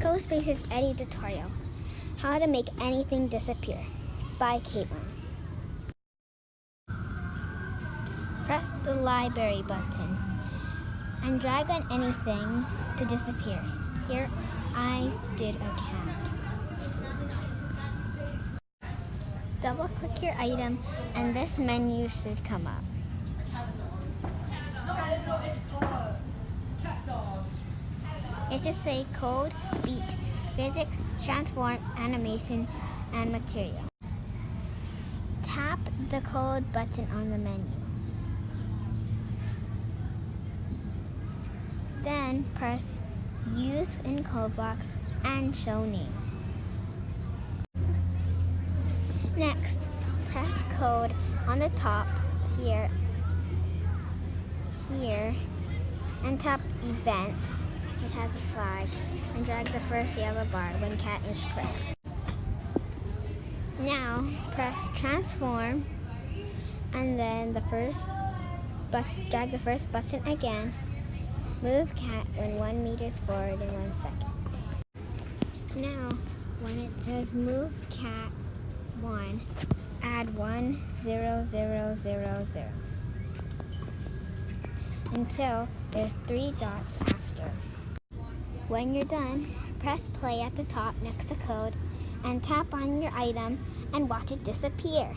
CoSpaces Edu tutorial, How to Make Anything Disappear by Katelyn. Press the library button and drag on anything to disappear. Here I did a cat. Double click your item and this menu should come up. It should say code, speech, physics, transform, animation, and material. Tap the code button on the menu. Then press use in code box and show name. Next, press code on the top here, and tap events. It has a flag, and drag the first yellow bar when cat is clicked. Now press transform, and then drag the first button again. Move cat when 1 meter forward in 1 second. Now, when it says move cat 1, add 1, 0, 0, 0, 0 until there's 3 dots after. When you're done, press play at the top next to code and tap on your item and watch it disappear.